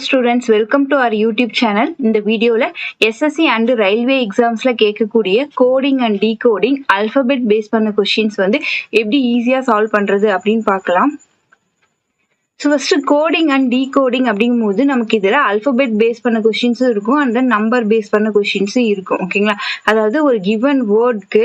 students, welcome to our YouTube channel. இந்த வீடியோல SSC and railway examsல கேட்கக்கூடிய coding and decoding alphabet base பண்ண questions வந்து எப்படி ஈஸியா சால்வ் பண்றது அப்படின்னு பார்க்கலாம். So first coding and decoding அப்படிங்கும்போது நமக்கு இதுல alphabet base பண்ண questions இருக்கும் and then number base பண்ண questions இருக்கும். ஓகேங்களா? அதாவது ஒரு given wordக்கு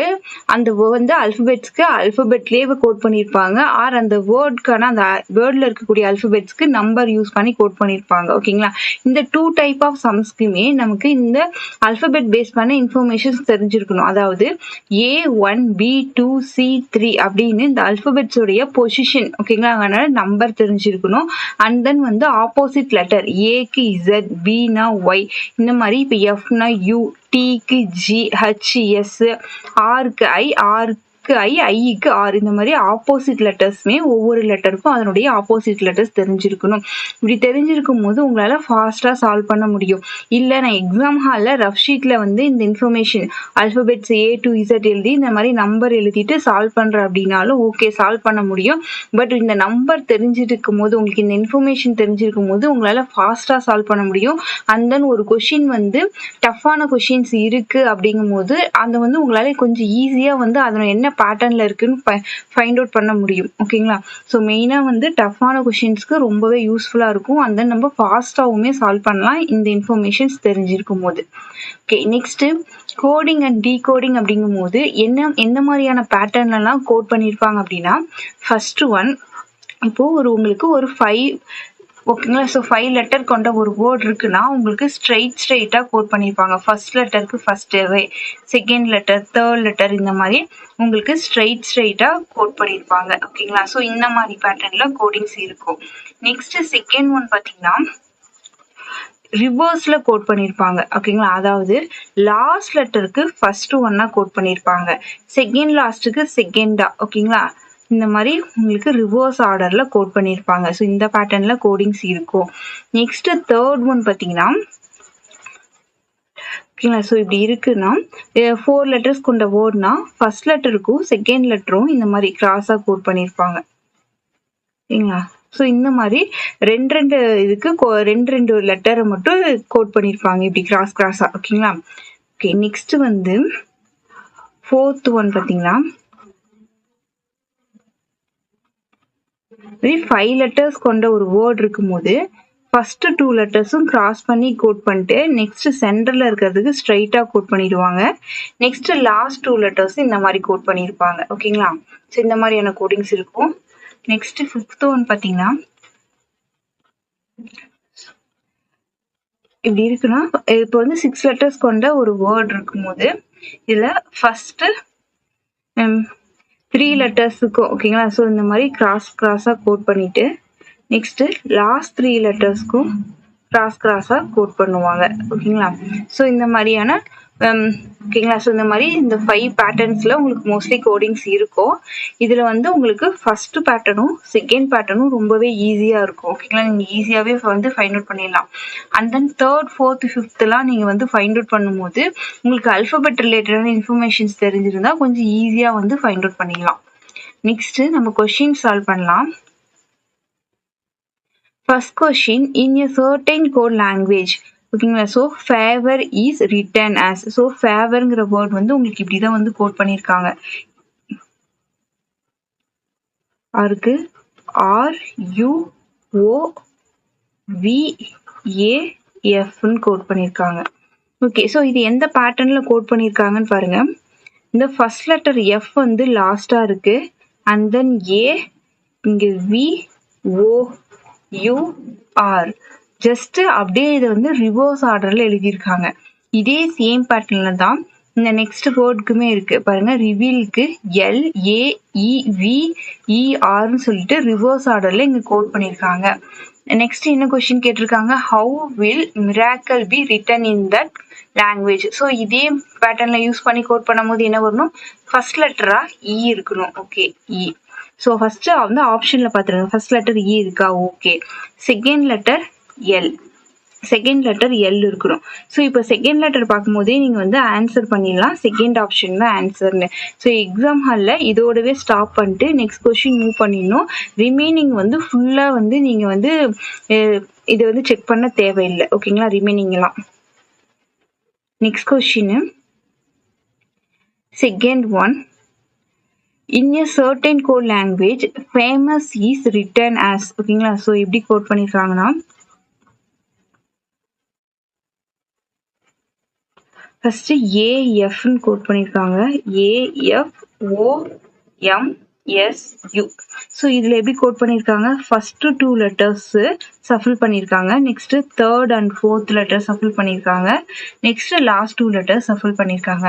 அந்த வந்து alphabetsக்கு alphabetலயே கோட் பண்ணிருப்பாங்க ஆர் அந்த வேர்ட்க்கான அந்த வேர்ட்ல இருக்கக்கூடிய alphabetsக்கு நம்பர் யூஸ் பண்ணி கோட் பண்ணிருப்பாங்க. ஓகேங்களா? இந்த டூ டைப் ஆஃப் சம்ஸ்க்குமே நமக்கு இந்த alphabet base பண்ண இன்ஃபர்மேஷன்ஸ் தெரிஞ்சிருக்கணும். அதாவது A1 B2 C3 அப்படின்னு இந்த alphabets உடைய பொசிஷன் ஓகேங்களா அதனால நம்பர் தெரிஞ்சிருக்கணும். And then வந்து ஆப்போசிட் லெட்டர் ஏக்கு Z, B-னா Y, இந்த மாதிரி இப்போ F-னா U, T-க்கு G, H-S, R-க்கு I, R-க்கு I, I-க்கு R, இந்த மாதிரி ஆப்போசிட் லெட்டர்ஸ்மே ஒவ்வொரு லெட்டருக்கும் அதனுடைய ஆப்போசிட் லெட்டர்ஸ் தெரிஞ்சிருக்கணும். இப்படி தெரிஞ்சிருக்கும் போது உங்களால ஃபாஸ்டா சால்வ் பண்ண முடியும். இல்ல நான் எக்ஸாம் ஹால்ல ரஃப் ஷீட்ல வந்து இந்த information alphabets A to Z எழுதி இந்த மாதிரி நம்பர் எழுதிட்டு சால்வ் பண்ற அப்படின்னாலும் ஓகே சால்வ் பண்ண முடியும். பட் இந்த நம்பர் தெரிஞ்சிருக்கும் போது உங்களுக்கு இந்த இன்ஃபர்மேஷன் தெரிஞ்சிருக்கும் போது உங்களால ஃபாஸ்டா சால்வ் பண்ண முடியும். அண்ட் தென் ஒரு கொஸ்டின் வந்து டஃப்பான கொஸ்டின்ஸ் இருக்கு அப்படிங்கும் போது அந்த வந்து உங்களால கொஞ்சம் ஈஸியா வந்து அதோட என்ன பேட்டர்ன்ல இருக்குன்னு ஃபைண்ட் அவுட் பண்ண முடியும். ஓகேங்களா? ஸோ மெயினா வந்து டஃப்பான கொஸ்டின்ஸ்க்கு ரொம்பவே யூஸ்ஃபுல்லா இருக்கும். அண்ட் தென் நம்ம ஃபாஸ்டாவுமே சால்வ் பண்ணலாம் இந்த இன்ஃபர்மேஷன்ஸ் தெரிஞ்சிருக்கும் போது. Okay, next coding and decoding அப்படிங்கும் போது எந்த மாதிரியான பேட்டர்ன்லாம் கோட் பண்ணியிருப்பாங்க அப்படின்னா ஃபர்ஸ்ட் ஒன் இப்போ உங்களுக்கு ஒரு 5 ஓகேங்களா ஸோ 5 லெட்டர் கொண்ட ஒரு வேர்ட் இருக்குன்னா உங்களுக்கு ஸ்ட்ரெயிட்டா கோட் பண்ணியிருப்பாங்க. ஃபர்ஸ்ட் லெட்டருக்கு first second letter third letter இந்த மாதிரி உங்களுக்கு ஸ்ட்ரெயிட்டா கோட் பண்ணியிருப்பாங்க. ஓகேங்களா? ஸோ இந்த மாதிரி பேட்டர்ன்ல கோடிங்ஸ் இருக்கும். நெக்ஸ்ட் செகண்ட் ஒன் பார்த்தீங்கன்னா ரிவர்ஸ்ல கோட் பண்ணிருப்பாங்க. ஓகேங்களா? அதாவது லாஸ்ட் லெட்டருக்கு ஃபர்ஸ்ட் ஒன்னா கோட் பண்ணிருப்பாங்க, செகண்ட் லாஸ்ட்டுக்கு செகண்டா. ஓகேங்களா? இந்த மாதிரி உங்களுக்கு ரிவர்ஸ் ஆர்டர்ல கோட் பண்ணிருப்பாங்க. ஸோ இந்த பேட்டர்ன்ல கோடிங்ஸ் இருக்கும். நெக்ஸ்ட் தேர்ட் ஒன் பார்த்தீங்கன்னா ஓகேங்களா ஸோ இப்படி இருக்குன்னா 4 லெட்டர்ஸ் கொண்ட வேர்ட்னா ஃபர்ஸ்ட் லெட்டருக்கும் செகண்ட் லெட்டரும் இந்த மாதிரி கிராஸா கோட் பண்ணிருப்பாங்க. ஓகேங்களா? ஸோ இந்த மாதிரி ரெண்டு இதுக்கு ரெண்டு லெட்டரை மட்டும் கோட் பண்ணியிருப்பாங்க இப்படி கிராஸா. ஓகேங்களா? ஓகே, நெக்ஸ்ட் வந்து ஃபோர்த் ஒன் பார்த்தீங்கன்னா 5 லெட்டர்ஸ் கொண்ட ஒரு வேர்ட் இருக்கும்போது ஃபர்ஸ்ட் 2 லெட்டர்ஸும் கிராஸ் பண்ணி கோட் பண்ணிட்டு நெக்ஸ்ட் சென்டர்ல இருக்கிறதுக்கு ஸ்ட்ரைட்டா கோட் பண்ணிடுவாங்க. நெக்ஸ்ட் லாஸ்ட் 2 லெட்டர்ஸ் இந்த மாதிரி கோட் பண்ணியிருப்பாங்க. ஓகேங்களா? ஸோ இந்த மாதிரியான கோடிங்ஸ் இருக்கும். நெக்ஸ்ட் ஃபிஃப்த் ஒன் பார்த்தீங்கன்னா இப்படி இருக்குன்னா இப்போ வந்து 6 லெட்டர்ஸ் கொண்ட ஒரு வேர்ட் இருக்கும்போது இதுல ஃபர்ஸ்ட் 3 லெட்டர்ஸுக்கும் ஓகேங்களா ஸோ இந்த மாதிரி கிராஸா கோட் பண்ணிட்டு நெக்ஸ்ட் லாஸ்ட் 3 லெட்டர்ஸ்க்கும் கிராஸா கோட் பண்ணுவாங்க. ஓகேங்களா? ஸோ இந்த மாதிரியான ஓகேங்களா ஸோ இந்த மாதிரி இந்த 5 பேட்டர்ன்ஸ்ல உங்களுக்கு மோஸ்ட்லி கோடிங்ஸ் இருக்கும். இதுல வந்து உங்களுக்கு ஃபர்ஸ்ட் பேட்டர்னும் செகண்ட் பேட்டர்னும் ரொம்பவே ஈஸியா இருக்கும். ஓகேங்களா? நீங்க ஈஸியாவே வந்து ஃபைண்ட் அவுட் பண்ணிடலாம். அண்ட் தென் தேர்ட் ஃபோர்த் ஃபிஃப்த்லாம் நீங்க வந்து ஃபைண்ட் அவுட் பண்ணும்போது உங்களுக்கு அல்பபெட் ரிலேட்டடான இன்ஃபர்மேஷன்ஸ் தெரிஞ்சிருந்தா கொஞ்சம் ஈஸியா வந்து ஃபைண்ட் அவுட் பண்ணிடலாம். நெக்ஸ்ட் நம்ம கொஸ்டின் சால்வ் பண்ணலாம். First question, in a certain code language. ஓகேங்களா? So favour is written as. So ஃபேவர்ங்கிற வேர்ட் வந்து உங்களுக்கு இப்படிதான் வந்து கோட் பண்ணியிருக்காங்க. அதுக்கு RUOVAFன்னு கோட் பண்ணியிருக்காங்க. ஓகே, ஸோ இது எந்த பேட்டர்ன்ல கோட் பண்ணியிருக்காங்கன்னு பாருங்க. இந்த ஃபர்ஸ்ட் லெட்டர் F வந்து லாஸ்டா இருக்கு. அண்ட் தென் A, இங்க VOUR. ஜஸ்ட் அப்படியே இதை வந்து ரிவர்ஸ் ஆர்டர்ல எழுதியிருக்காங்க. இதே சேம் பேட்டர்ன்ல தான் இந்த நெக்ஸ்ட் வேர்டுக்குமே இருக்கு பாருங்க. ரிவீலுக்கு LAEVERன்னு சொல்லிட்டு ரிவர்ஸ் ஆர்டர்ல இங்க கோட் பண்ணியிருக்காங்க. நெக்ஸ்ட் என்ன கொஸ்டின் கேட்டிருக்காங்க, how will miracle be written in that language. So இதே பேட்டர்ன்ல யூஸ் பண்ணி கோட் பண்ணும்போது என்ன வரணும், ஃபர்ஸ்ட் லெட்டரா E இருக்கணும். Okay, E. ஸோ ஃபர்ஸ்ட் வந்து ஆப்ஷன்ல பாத்துருங்க, ஃபர்ஸ்ட் லெட்டர் E இருக்கா? Okay. Second letter L. Second letter L இருக்கணும். ஸோ இப்போ செகண்ட் லெட்டர் பார்க்கும்போதே நீங்கள் வந்து ஆன்சர் பண்ணிடலாம், செகண்ட் ஆப்ஷன் தான் ஆன்சர்னு. ஸோ எக்ஸாம் ஹாலில் இதோடவே ஸ்டாப் பண்ணிட்டு நெக்ஸ்ட் கொஷின் மூவ் பண்ணிடணும். ரிமைனிங் வந்து ஃபுல்லாக வந்து நீங்கள் வந்து இதை வந்து செக் பண்ண தேவையில்லை. ஓகேங்களா, ரிமைனிங்லாம். Next question, second one. In a certain code language, famous is written as. ஓகேங்களா, ஸோ எப்படி கோட் பண்ணியிருக்காங்கன்னா, ஃபர்ஸ்ட் ஏஎஃப்னு கோட் பண்ணியிருக்காங்க. AFOMSU. ஸோ இதில் எப்படி கோட் பண்ணியிருக்காங்க, ஃபர்ஸ்ட் 2 லெட்டர்ஸ் சஃபில் பண்ணியிருக்காங்க, next third and fourth letter shuffle பண்ணியிருக்காங்க, நெக்ஸ்ட் லாஸ்ட் 2 லெட்டர் சஃபில் பண்ணியிருக்காங்க.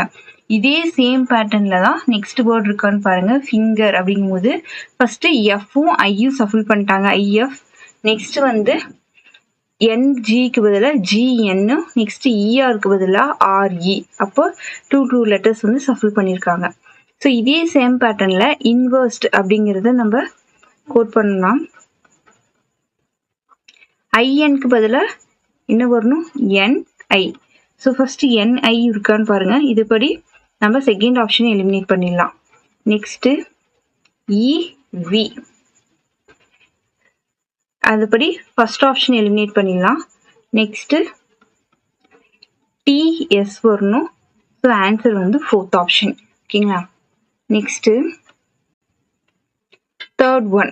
இதே சேம் பேட்டர்ன்ல தான் நெக்ஸ்ட் வேர்ட் இருக்கான்னு பாருங்க, ஃபிங்கர் அப்படிங்கும்போது ஃபர்ஸ்ட் எஃப்பும் ஐயும் சஃபில் பண்ணிட்டாங்க, ஐஎஃப். நெக்ஸ்ட் வந்து என்ஜிக்கு பதிலாக ஜிஎன், நெக்ஸ்ட் இஆருக்கு பதிலாக ஆர்இ. அப்போ 2 லெட்டர்ஸ் வந்து சஃபில் பண்ணியிருக்காங்க. ஸோ இதே சேம் பேட்டர்ன்ல இன்வெர்ஸ்ட் அப்படிங்கிறத நம்ம கோட் பண்ணலாம். ஐஎன்க்கு பதிலாக என்ன வரணும், என்ஐ. ஸோ ஃபர்ஸ்ட் என்ஐ இருக்கான்னு பாருங்க, இதுபடி நம்ம செகண்ட் ஆப்ஷனை எலிமினேட் பண்ணிடலாம். நெக்ஸ்ட் இவி, அதுபடி ஃபர்ஸ்ட் ஆப்ஷன் எலிமினேட் பண்ணிடலாம். நெக்ஸ்ட் டிஎஸ் வரணும். ஸோ ஆன்சர் வந்து ஃபோர்த் ஆப்ஷன். ஓகேங்களா, next third one.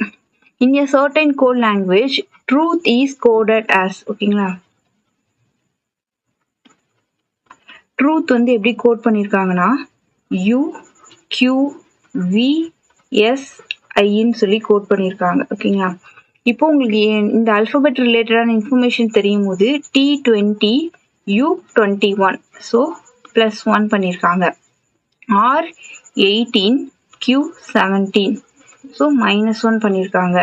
In a certain code language, truth is coded as. ஓகேங்களா, ட்ரூத் வந்து எப்படி கோட் பண்ணியிருக்காங்கன்னா, UQVSIன்னு சொல்லி கோட் பண்ணியிருக்காங்க. ஓகேங்களா, இப்போ உங்களுக்கு இந்த அல்பபெட் ரிலேட்டடான இன்ஃபர்மேஷன் தெரியும் போது T20 U21 ஸோ +1 பண்ணியிருக்காங்க. R18 Q17 ஸோ -1 பண்ணியிருக்காங்க.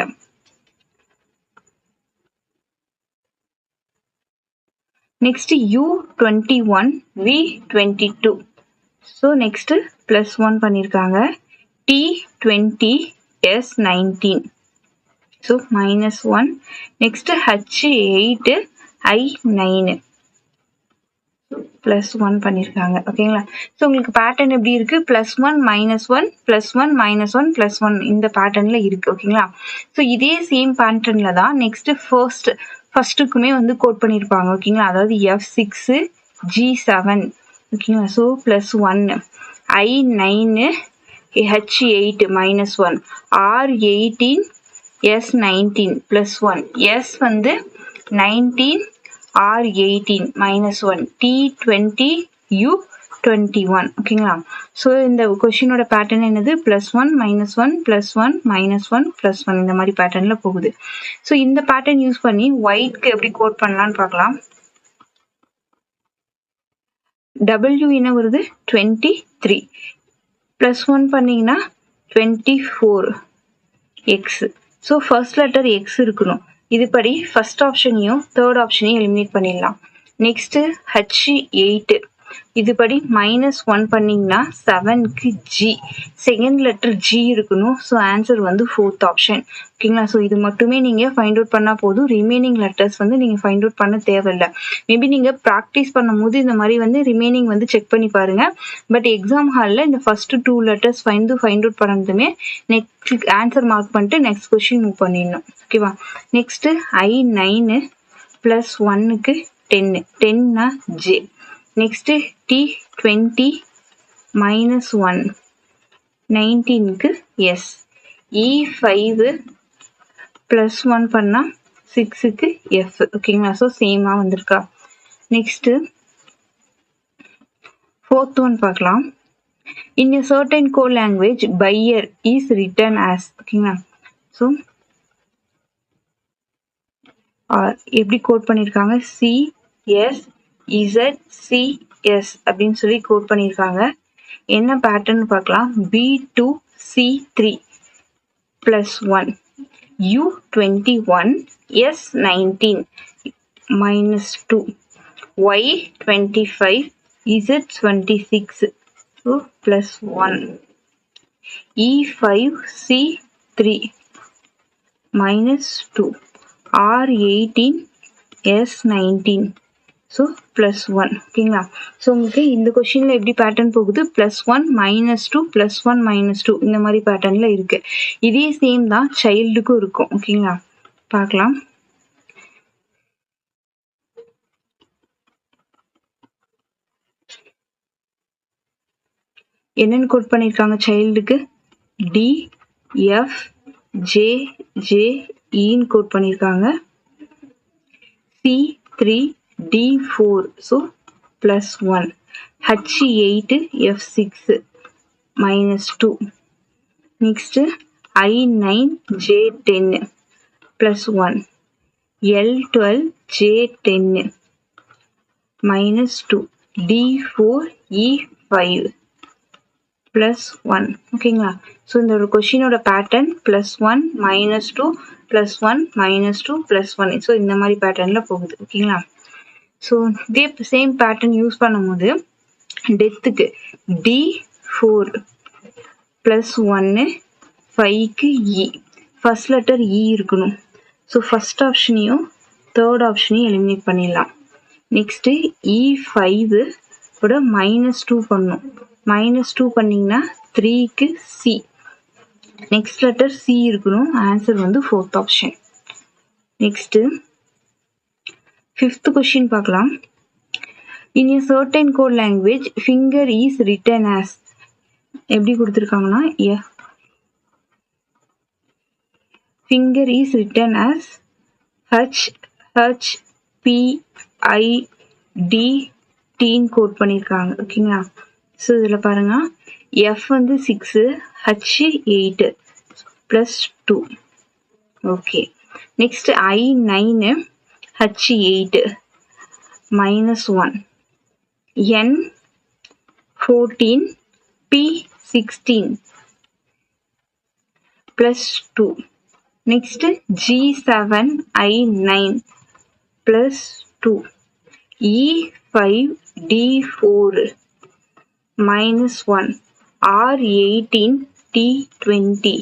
Next U21 V22 so next +1 பண்ணியிருக்காங்க. T20 S19 so -1. Next H8 I9 +1 பண்ணியிருக்காங்க. ஓகேங்களா, ஸோ உங்களுக்கு பேட்டர்ன் எப்படி இருக்கு, +1 -1 +1 -1 +1 இந்த பேட்டர்ன்ல இருக்கு. ஓகேங்களா, ஸோ இதே சேம் பேட்டர்ன்ல தான் நெக்ஸ்ட் ஃபர்ஸ்ட்டுக்குமே வந்து கோட் பண்ணியிருப்பாங்க. ஓகேங்களா, அதாவது F6 G7. ஓகேங்களா, so +1, I9 H8 -1, R18 S19 +1, S வந்து 19 R18 -1, T20 U21. ஓகேங்களா, ஸோ இந்த கொஷினோட பேட்டர்ன் என்னது, +1 -1 +1 -1 +1 இந்த மாதிரி பேட்டர்ன்ல போகுது. ஸோ இந்த பேட்டர்ன் யூஸ் பண்ணி ஒயிட்க்கு எப்படி கோட் பண்ணலான்னு பார்க்கலாம். W என்ன வருது, 23 +1 பண்ணீங்கன்னா 24 X. So first letter X இருக்கணும். இதுபடி ஃபர்ஸ்ட் ஆப்ஷனையும் தேர்ட் ஆப்ஷனையும் எலிமினேட் பண்ணிடலாம். நெக்ஸ்ட் H8 இதுபடி -1 பண்ணீங்கன்னா 7க்கு G, செகண்ட் லெட்டர் G இருக்கணும். ஸோ ஆன்சர் வந்து ஃபோர்த் ஆப்ஷன். ஓகேங்களா, ஸோ இது மட்டுமே நீங்கள் ஃபைண்ட் அவுட் பண்ணால் போதும், ரிமைனிங் லெட்டர்ஸ் வந்து நீங்கள் ஃபைண்ட் அவுட் பண்ண தேவையில்லை. மேபி நீங்கள் ப்ராக்டிஸ் பண்ணும் போது இந்த மாதிரி வந்து ரிமைனிங் வந்து செக் பண்ணி பாருங்க. பட் எக்ஸாம் ஹாலில் இந்த ஃபர்ஸ்ட் 2 லெட்டர்ஸ் ஃபைண்ட் அவுட் பண்ணதுமே நெக்ஸ்ட் ஆன்சர் மார்க் பண்ணிட்டு நெக்ஸ்ட் கொஸ்டின் மூவ் பண்ணிடணும். ஓகேவா, நெக்ஸ்ட் I9 +1க்கு 10, 10னா J. நெக்ஸ்ட் T20 -1 19க்கு S. E5 +1 பண்ணா 6க்கு F. ஓகேங்களா, ஸோ சேமா வந்திருக்கா. நெக்ஸ்ட் ஃபோர்த் ஒன் பார்க்கலாம். In a certain code language, buyer is written as. ஓகேங்களா, ஸோ எப்படி கோட் பண்ணியிருக்காங்க, CSZCS அப்படின்னு சொல்லி கோட் பண்ணியிருக்காங்க. என்ன பேட்டர்ன் பார்க்கலாம், B2C3 +1 U21 S19 -2 Y25 Z26 so +1 E5C3 -2 R18 S19 so +1 ஓகேங்களா. ஸோ உங்களுக்கு இந்த கொஷினில் எப்படி பேட்டர்ன் போகுது, +1 -2 +1 -2 இந்த மாதிரி பேட்டர்னில் இருக்குது. இதே சேம் தான் சைல்டுக்கும் இருக்கும் ஓகேங்களா. பார்க்கலாம். என்னென்னு கோட் பண்ணியிருக்காங்க சைல்டுக்கு, DFJJEன்னு கோட் பண்ணியிருக்காங்க. C3D4 so +1, H8F6 -2, next I9J10 +1, L12J10 -2, D4E5 +1 ஓகேங்களா. ஸோ இந்த ஒரு கொஷினோட பேட்டர்ன் +1 -2 +1 -2 +1 ஸோ இந்த மாதிரி பேட்டர்னில் போகுது ஓகேங்களா. ஸோ இதே சேம் பேட்டர்ன் யூஸ் பண்ணும்போது டெத்துக்கு D4 +1 5க்கு E, first letter E இருக்கணும். ஸோ ஃபர்ஸ்ட் ஆப்ஷனையும் தேர்ட் ஆப்ஷனையும் எலிமினேட் பண்ணிடலாம். நெக்ஸ்ட்டு E5 கூட -2 பண்ணணும். -2 பண்ணிங்கன்னா 3க்கு C, நெக்ஸ்ட் லெட்டர் C இருக்கணும். ஆன்சர் வந்து fourth option. Next 5th question பார்க்கலாம். இன் a certain code language finger is written as, எப்படி கொடுத்துருக்காங்கன்னா finger is written as HHPIDTன்னு கோட் பண்ணியிருக்காங்க ஓகேங்களா. ஸோ இதில் பாருங்க, F வந்து 6, H8 +2 okay. Next I9 H8 -1, N14 P16 +2, next G7 I9 +2, E5 D4 -1, R18 T20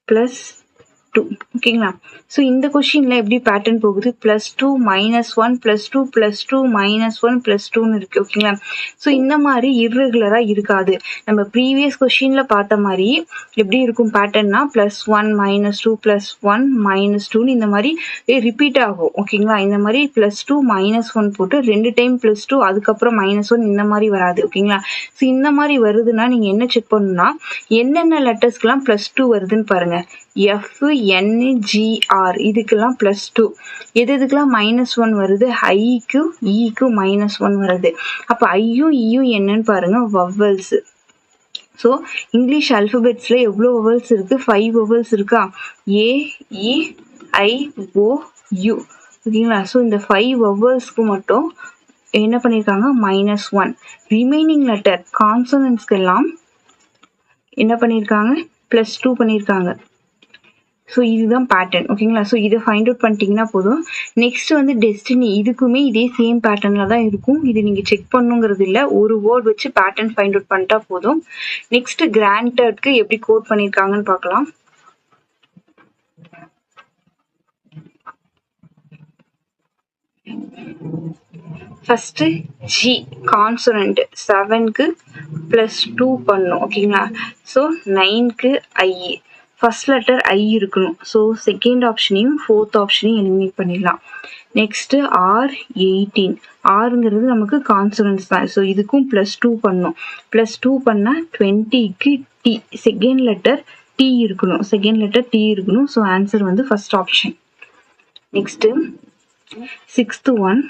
+2 ஓகேங்களா. ஸோ இந்த கொஷினில் எப்படி பேட்டர்ன் போகுது, +2 -1 +2 +2 -1 +2ன்னு இருக்குது ஓகேங்களா. ஸோ இந்த மாதிரி இர்ரெகுலராக இருக்காது. நம்ம ப்ரீவியஸ் கொஷினில் பார்த்த மாதிரி எப்படி இருக்கும் பேட்டர்ன்னா +1 -2 +1 -2ன்னு இந்த மாதிரி ரிப்பீட் ஆகும் ஓகேங்களா. இந்த மாதிரி +2 -1 போட்டு 2 டைம் +2 அதுக்கப்புறம் -1 இந்த மாதிரி வராது ஓகேங்களா. ஸோ இந்த மாதிரி வருதுன்னா நீங்கள் என்ன செக் பண்ணணும்னா என்னென்ன லெட்டர்ஸ்க்கெலாம் +2 வருதுன்னு பாருங்கள். FNGR இதுக்கெல்லாம் +2, எதுக்கெல்லாம் -1 வருது, ஐக்கு ஈக்கு -1 வருது. அப்போ ஐயும் ஈயும் என்னன்னு பாருங்க, வவல்ஸ். ஸோ இங்கிலீஷ் அல்ஃபபெட்ஸில் எவ்வளோ வவல்ஸ் இருக்குது, 5 வவல்ஸ் இருக்கா, AEIOU ஓகேங்களா. ஸோ இந்த 5 வவல்ஸ்க்கு மட்டும் என்ன பண்ணியிருக்காங்க, -1. ரிமைனிங் லெட்டர் கான்சனன்ஸ்க்கெல்லாம் என்ன பண்ணியிருக்காங்க, +2 பண்ணியிருக்காங்க. ஸோ இதுதான் பேட்டர்ன் ஓகேங்களா. ஸோ இதை ஃபைண்ட் அவுட் பண்ணிட்டீங்கன்னா போதும். நெக்ஸ்ட் வந்து டெஸ்டினி, இதுக்குமே இதே சேம் பேட்டர்னில் தான் இருக்கும். இது நீங்கள் செக் பண்ணுங்கிறது இல்லை, ஒரு வேர்ட் வச்சு பேட்டர்ன் ஃபைண்ட் அவுட் பண்ணிட்டா போதும். நெக்ஸ்ட் கிராண்டட்க்கு எப்படி கோட் பண்ணியிருக்காங்கன்னு பார்க்கலாம். ஃபர்ஸ்ட் G கான்சனன்ட் 7க்கு +2 பண்ணும் ஓகேங்களா. ஸோ 9க்கு I, ஃபர்ஸ்ட் லெட்டர் I இருக்கணும். ஸோ செகண்ட் ஆப்ஷனையும் ஃபோர்த் ஆப்ஷனையும் எலிமினேட் பண்ணிடலாம். நெக்ஸ்ட்டு R18, ஆருங்கிறது நமக்கு கான்சனன்ஸ் தான். ஸோ இதுக்கும் +2 பண்ணும். +2 பண்ணால் 20க்கு T, செகண்ட் லெட்டர் T இருக்கணும். செகண்ட் லெட்டர் T இருக்கணும். ஸோ ஆன்சர் வந்து first option. Next 6th one,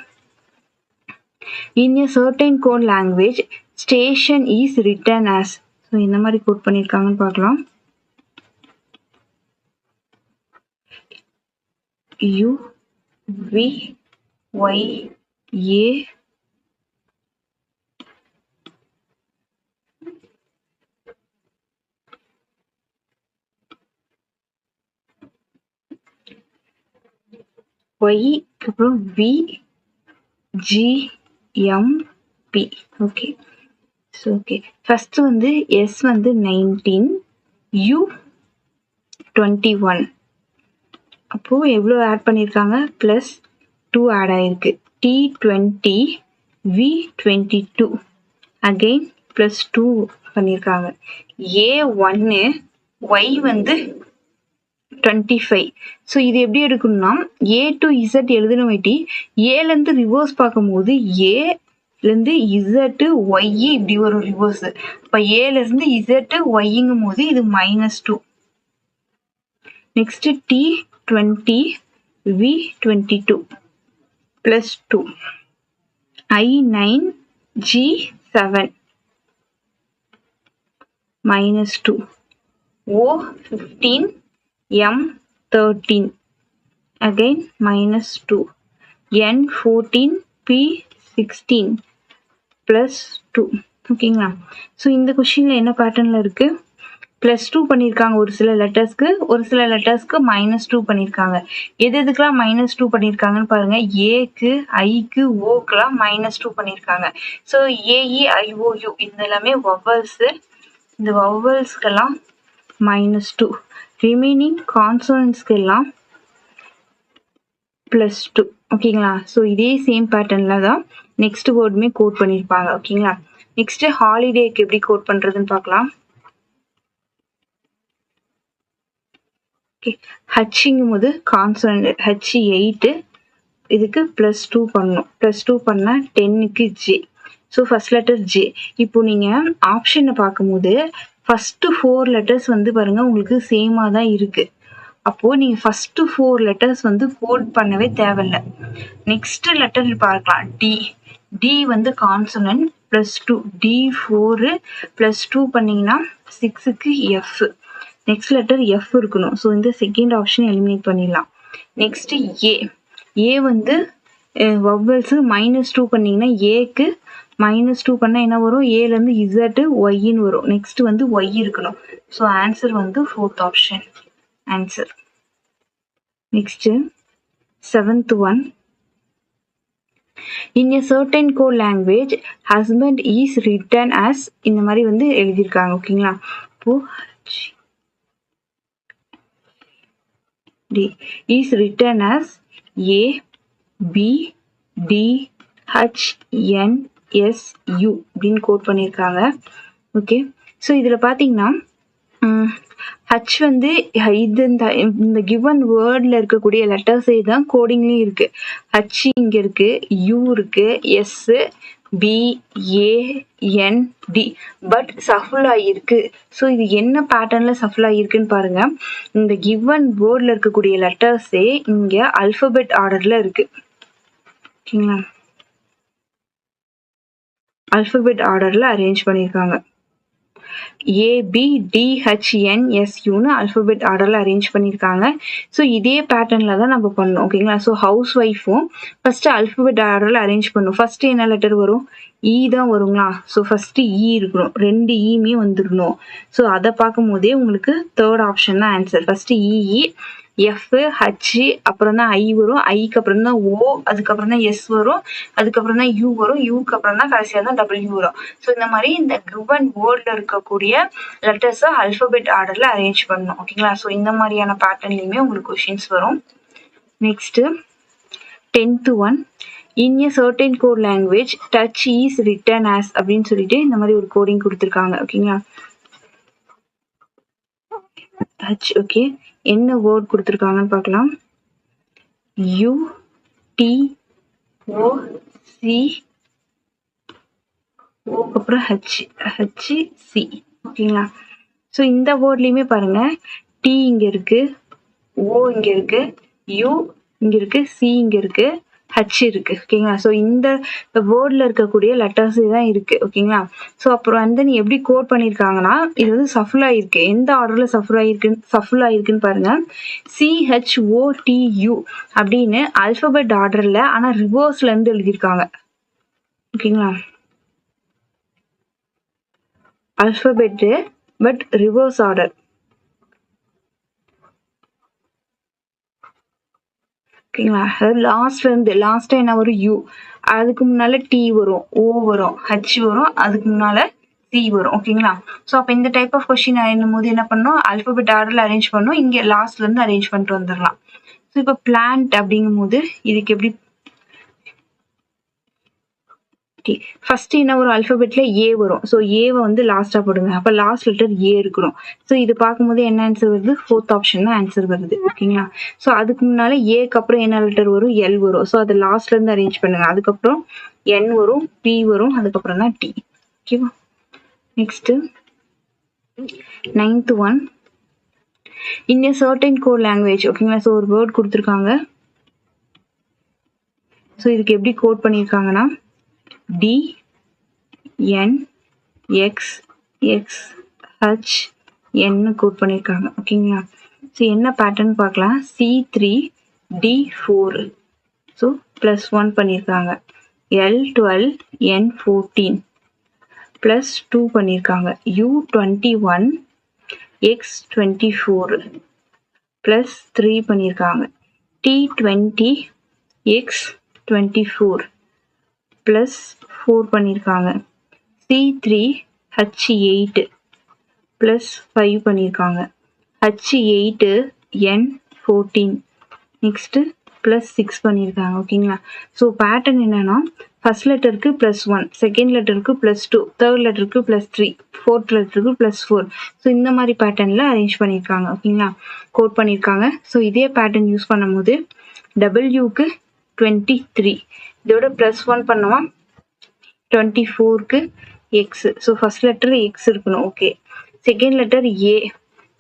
in a certain code language station is written as, so இந்த மாதிரி கோட் பண்ணியிருக்காங்கன்னு பார்க்கலாம். UVYA Y அப்புறம் VGMP okay. So okay, first வந்து S வந்து 19, U 21, அப்போ எவ்வளோ ஆட் பண்ணியிருக்காங்க? +2 ஆட் ஆயிருக்கு. T20 V22 அகெயின் +2 பண்ணியிருக்காங்க. A1 Y வந்து 25. ஸோ இது எப்படி எடுக்கணும்னா A to Z எழுதுன வாட்டி ஏலேருந்து ரிவர்ஸ் பார்க்கும்போது ஏலேருந்து Z Y இப்படி வரும் ரிவர்ஸ். இப்போ ஏலேருந்து Z Yங்கும் போது இது -2. Next T20 V22 +2 I9 G7 -2 O15 M13 again -2 N14 P16 +2. ஓகேங்களா? ஸோ இந்த கொஸ்டின்ல என்ன பேட்டர்ன்ல இருக்கு? +2 பண்ணியிருக்காங்க ஒரு சில லெட்டர்ஸ்க்கு, ஒரு சில லெட்டர்ஸ்க்கு -2 பண்ணியிருக்காங்க. எதுக்கெல்லாம் -2 பண்ணியிருக்காங்கன்னு பாருங்க. ஏக்கு, ஐக்கு, ஓக்கெல்லாம் -2 பண்ணியிருக்காங்க. ஸோ ஏஇ ஐஓயு இது எல்லாமே வவல்ஸ். இந்த வவல்ஸ்க்கெல்லாம் -2. ரிமைனிங் கான்சனன்ட்ஸ்க்கு எல்லாம் +2. ஓகேங்களா? ஸோ இதே சேம் பேட்டர்ன்ல தான் நெக்ஸ்ட் வேர்டுமே கோட் பண்ணியிருப்பாங்க. ஓகேங்களா? நெக்ஸ்ட் ஹாலிடேக்கு எப்படி கோட் பண்றதுன்னு பார்க்கலாம். ஹச்சுங்கும் போது கான்சனன்ட் H8 இதுக்கு +2 பண்ணணும். +2 பண்ணா 10க்கு J. So first letter J. இப்போ நீங்க ஆப்ஷனை பார்க்கும்போது ஃபர்ஸ்ட் 4 லெட்டர்ஸ் வந்து பாருங்க உங்களுக்கு சேமா தான் இருக்கு. அப்போ நீங்க ஃபர்ஸ்ட் 4 லெட்டர்ஸ் வந்து கோட் பண்ணவே தேவையில்லை. நெக்ஸ்ட் லெட்டர் பார்க்கலாம். டி வந்து கான்சனன்ட் +2 D4 +2 பண்ணீங்கன்னா 6க்கு F. நெக்ஸ்ட் லெட்டர் F இருக்கணும். ஸோ இந்த செகண்ட் ஆப்ஷன் எலிமினேட் பண்ணிடலாம். நெக்ஸ்ட் ஏ வந்து வவல்ஸ் -2 பண்ணீங்கன்னா ஏக்கு -2 பண்ணா என்ன வரும்? ஏலேருந்து Z ஒய்ன்னு வரும். நெக்ஸ்ட் வந்து ஒய் இருக்கணும். ஸோ ஆன்சர் வந்து 4th option answer. Next 7th one. In a certain code language husband is written as இந்த மாதிரி வந்து எழுதியிருக்காங்க. ஓகேங்களா? இப்போ D is written as A B D H N S U அப்படின்னு கோட் பண்ணியிருக்காங்க. ஓகே, ஸோ இதில் பார்த்தீங்கன்னா ஹச் வந்து இது இந்த கிவன் வேர்டில் இருக்கக்கூடிய லெட்டர்ஸே தான் கோடிங்லேயும் இருக்கு. ஹச் இங்கே இருக்கு, யூ இருக்கு, எஸ் BAND பட் சஃபுல் ஆகிருக்கு. ஸோ இது என்ன பேட்டர்ன்ல சஃபுல் ஆகிருக்குன்னு பாருங்க. இந்த கிவன் வேர்டில் இருக்கக்கூடிய லெட்டர்ஸே இங்கே அல்பபெட் ஆர்டர்ல இருக்கு. ஓகேங்களா? அல்பபெட் ஆர்டர்ல அரேஞ்ச் பண்ணியிருக்காங்க. ABDHNSUன்னு அல்பபெட் ஆர்டர்ல அரேஞ்ச் பண்ணியிருக்காங்க. ஸோ இதே பேட்டர்ன்ல தான் நம்ம பண்ணணும். ஓகேங்களா? ஸோ ஹவுஸ் ஒய்ஃபும் ஃபர்ஸ்ட் அல்பபெட் ஆர்டர்ல அரேஞ்ச் பண்ணும். ஃபர்ஸ்ட் என்ன லெட்டர் வரும்? இ தான் வருங்களா? ஸோ ஃபர்ஸ்ட் இ இருக்கணும், 2 ஈமே வந்துடணும். ஸோ அதை பார்க்கும் போதே உங்களுக்கு தேர்ட் ஆப்ஷன் தான் answer. First E, F, H, அப்புறம் தான் ஐ வரும், ஐக்கு அப்புறம் தான் ஓ, அதுக்கப்புறம் தான் எஸ் வரும், அதுக்கப்புறம் தான் யூ வரும், யூக்கு அப்புறம் தான் கடைசியாக தான் டபிள்யூ வரும். ஸோ இந்த மாதிரி இந்த கிவன் வேர்டில் இருக்கக்கூடிய லெட்டர்ஸை அல்பபெட் ஆர்டர்ல அரேஞ்ச் பண்ணணும். ஓகேங்களா? ஸோ இந்த மாதிரியான பேட்டர்ன்லையுமே உங்களுக்கு கொஷின்ஸ் வரும். Next 10th one. In a certain code language touch is written as அப்படின்னு சொல்லிட்டு இந்த மாதிரி ஒரு கோடிங் கொடுத்துருக்காங்க. ஓகேங்களா? டச். ஓகே, என்ன வேர்ட் கொடுத்துருக்காங்கன்னு பார்க்கலாம். UTOC அப்புறம் HC. ஓகேங்களா? ஸோ இந்த வேர்ட்லையுமே பாருங்க, டி இங்க இருக்கு, ஓ இங்க இருக்கு, யூ இங்க இருக்கு, சி இங்க இருக்கு, ஹச் இருக்கு. ஓகேங்களா? ஸோ இந்த வேர்ட்ல இருக்கக்கூடிய லெட்டர்ஸ் தான் இருக்கு. ஓகேங்களா? ஸோ அப்புறம் வந்து நீ எப்படி கோட் பண்ணியிருக்காங்கன்னா, இது வந்து சஃபுல் ஆயிருக்கு. எந்த ஆர்டர்ல சஃபுல் ஆயிருக்குன்னு பாருங்க. CHOTU அப்படின்னு அல்பபெட் ஆர்டர்ல ஆனா ரிவர்ஸ்ல இருந்து எழுதியிருக்காங்க. ஓகேங்களா? Alphabet but reverse order. ஓகேங்களா? அதாவது லாஸ்ட்ல இருந்து லாஸ்டா என்ன வரும்? யூ, அதுக்கு முன்னால டி வரும், ஓ வரும், ஹச் வரும், அதுக்கு முன்னால சி வரும். ஓகேங்களா? ஸோ அப்போ இந்த டைப் ஆஃப் கொஸ்டின் என்னும் போது என்ன பண்ணணும்? அல்பபெட் ஆர்டர்ல அரேஞ்ச் பண்ணணும். இங்கே லாஸ்ட்ல இருந்து அரேஞ்ச் பண்ணிட்டு வந்துடலாம். இப்போ பிளான்ட் அப்படிங்கும் போது இதுக்கு எப்படி ஃபர்ஸ்ட் என்ன ஒரு அல்பபெட்ல ஏ வரும். ஸோ ஏவை வந்து லாஸ்டா போடுங்க. அப்ப லாஸ்ட் லெட்டர் ஏ இருக்கணும். ஸோ இது பார்க்கும்போது என்ன ஆன்சர் வருது? ஃபோர்த் ஆப்ஷன் தான் ஆன்சர் வருது. ஓகேங்களா? ஸோ அதுக்கு முன்னால ஏக்கு அப்புறம் என்ன லெட்டர் வரும்? எல் வரும். ஸோ அது லாஸ்ட்ல இருந்து அரேஞ்ச் பண்ணுங்க. அதுக்கப்புறம் என் வரும், பி வரும், அதுக்கப்புறம் தான் டி. ஓகேவா? Next 9th one. In a certain code language. ஓகேங்களா? ஸோ ஒரு வேர்ட் கொடுத்துருக்காங்க. ஸோ இதுக்கு எப்படி கோட் பண்ணியிருக்காங்கன்னா T N X X H என்னு கோட் பண்ணியிருக்காங்க. ஓகேங்களா? ஸோ என்ன பேட்டர்ன் பார்க்கலாம். C3 D4. ஸோ +1 பண்ணியிருக்காங்க. L12 N14 +2 பண்ணியிருக்காங்க. U21 X24 +3 பண்ணியிருக்காங்க. T20 X24 +4 பண்ணியிருக்காங்க. C3 H8 +5 பண்ணியிருக்காங்க. H8 N14 நெக்ஸ்ட் +6 பண்ணியிருக்காங்க. ஓகேங்களா? ஸோ பேட்டர்ன் என்னன்னா ஃபர்ஸ்ட் லெட்டருக்கு +1, செகண்ட் லெட்டருக்கு +2, தேர்ட் லெட்டருக்கு +3, ஃபோர்த் லெட்டருக்கு +4. ஸோ இந்த மாதிரி பேட்டர்ன்ல அரேஞ்ச் பண்ணியிருக்காங்க. ஓகேங்களா? கோட் பண்ணியிருக்காங்க. ஸோ இதே பேட்டர்ன் யூஸ் பண்ணும்போது டபிள்யூக்கு 23, இதோட +1 பண்ணுவோம். 24க்கு X. So first letter X இருக்கணும். ஓகே. Second letter A.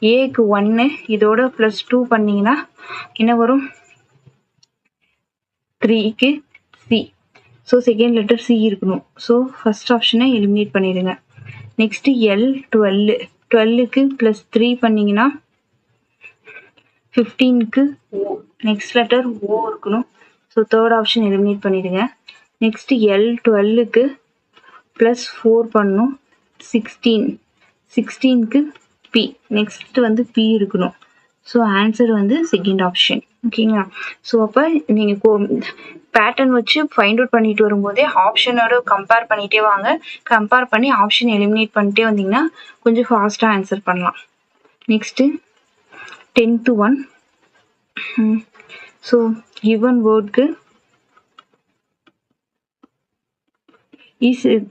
ஏக்கு 1, இதோட +2 பண்ணீங்கன்னா என்ன வரும்? 3க்கு C. So second letter C இருக்கணும். ஸோ ஃபர்ஸ்ட் ஆப்ஷனை எலிமினேட் பண்ணிடுங்க. Next L12. 12க்கு +3 பண்ணீங்கன்னா 15க்கு ஓ. நெக்ஸ்ட் லெட்டர் ஓ இருக்கணும். ஸோ தேர்ட் ஆப்ஷன் எலிமினேட் பண்ணிடுங்க. நெக்ஸ்ட் L12க்கு +4 பண்ணணும். 16. 16க்கு பி. நெக்ஸ்ட் வந்து பி இருக்கணும். ஸோ ஆன்சர் வந்து செகண்ட் ஆப்ஷன். ஓகேங்களா? ஸோ அப்போ நீங்கள் பேட்டர்ன் வச்சு ஃபைண்ட் அவுட் பண்ணிட்டு வரும்போதே ஆப்ஷனோட கம்பேர் பண்ணிட்டே வாங்க. கம்பேர் பண்ணி ஆப்ஷன் எலிமினேட் பண்ணிட்டே வந்தீங்கன்னா கொஞ்சம் ஃபாஸ்ட்டாக ஆன்சர் பண்ணலாம். Next 10th one. So given வேர்ட்க்கு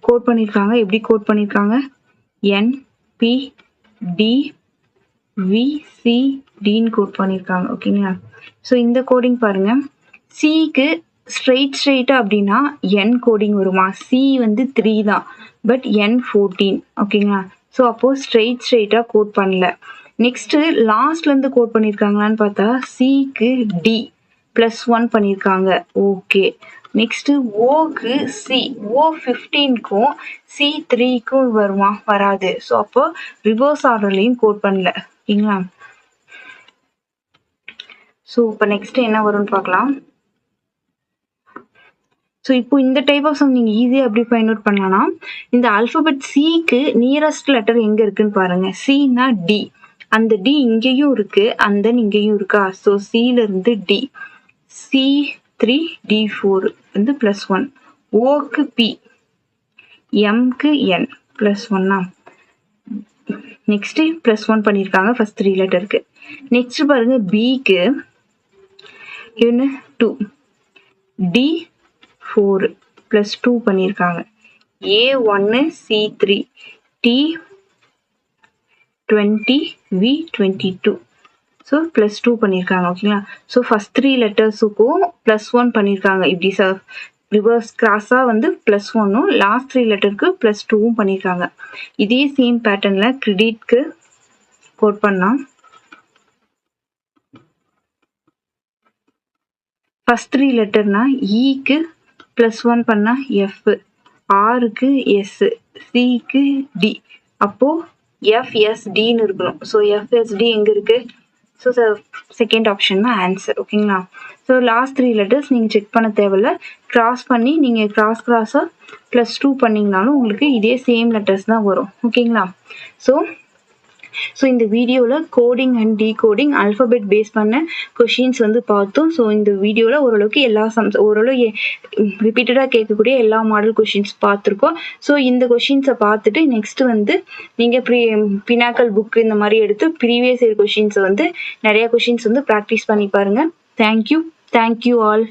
கோட் பண்ணியிருக்காங்க. எப்படி கோட் பண்ணியிருக்காங்க? N B D V C டின்னு கோட் பண்ணியிருக்காங்க. ஓகேங்களா? ஸோ இந்த கோடிங் பாருங்க. சிக்கு ஸ்ட்ரெயிட்டா அப்படின்னா என் கோடிங் வருமா? சி வந்து 3 தான், பட் என் 14. ஓகேங்களா? ஸோ அப்போ ஸ்ட்ரெயிட்டா கோட் பண்ணல. நெக்ஸ்ட் லாஸ்ட்ல இருந்து கோட் பண்ணியிருக்காங்களான்னு பார்த்தா சிக்கு டி +1 பண்ணியிருக்காங்க. ஓகே. நெக்ஸ்ட் ஓக்கு சி. ஓ 15க்கும் C3க்கும் வருமா? வராது. ஸோ அப்போ ரிவர்ஸ் ஆர்டர்லையும் கோட் பண்ணல. ஓகேங்களா? ஸோ இப்போ நெக்ஸ்ட் என்ன வரும்னு பார்க்கலாம். ஸோ இப்போ இந்த டைப் ஆஃப் சம் நீங்கள் ஈஸியாக எப்படி ஃபைண்ட் அவுட் பண்ணலாம்னா இந்த ஆல்ஃபபெட் சிக்கு நியரஸ்ட் லெட்டர் எங்கே இருக்குன்னு பாருங்க. சின்னா டி. அந்த டி இங்கேயும் இருக்கு, அந்த இங்கேயும் இருக்கா? So சியிலிருந்து D. C3 D4 வந்து +1. ஓக்கு பி. எம்க்கு என் +1. நெக்ஸ்ட் +1 பண்ணியிருக்காங்க ஃபர்ஸ்ட் 3 லெட்டருக்கு. நெக்ஸ்ட் பாருங்க பிக்கு என்ன 2. D4 +2 பண்ணியிருக்காங்க. A1 C3 T20 V22. So +2 பண்ணியிருக்காங்க. ஓகேங்களா? ஸோ ஃபர்ஸ்ட் 3 லெட்டர்ஸுக்கும் +1 பண்ணியிருக்காங்க. இப்படி ரிவர்ஸ் கிராஸாக வந்து +1ம் லாஸ்ட் 3 லெட்டருக்கு +2வும் பண்ணியிருக்காங்க. இதே சேம் பேட்டர்னில் கிரெடிட்க்கு கோட் பண்ணலாம். ஃபர்ஸ்ட் 3 லெட்டர்னா இக்கு +1 பண்ணா எஃப், ஆருக்கு எஸ், சிக்கு டி. அப்போ FSDன்னு இருக்கணும். ஸோ FSD எங்கே இருக்கு? ஸோ செகண்ட் ஆப்ஷன் தான் ஆன்சர். ஓகேங்களா? ஸோ லாஸ்ட் 3 லெட்டர்ஸ் நீங்கள் செக் பண்ண தேவையில்ல. கிராஸ் பண்ணி நீங்கள் கிராஸாக +2 பண்ணிங்கனாலும் உங்களுக்கு இதே சேம் லெட்டர்ஸ் தான் வரும். ஓகேங்களா? ஸோ இந்த வீடியோவில் coding and decoding alphabet base பண்ண கொஷின்ஸ் வந்து பார்த்தோம். ஸோ இந்த வீடியோவில் ஓரளவுக்கு எல்லா ஓரளவு ரிப்பீட்டடாக கேட்கக்கூடிய எல்லா மாடல் கொஷின்ஸ் பார்த்துருக்கோம். ஸோ இந்த கொஷின்ஸை பார்த்துட்டு நெக்ஸ்ட் வந்து நீங்கள் பினாக்கல் புக்கு இந்த மாதிரி எடுத்து ப்ரீவியஸ் இயர் கொஷின்ஸை வந்து நிறைய கொஷின்ஸ் வந்து ப்ராக்டிஸ் பண்ணி பாருங்கள். தேங்க்யூ. Thank you all.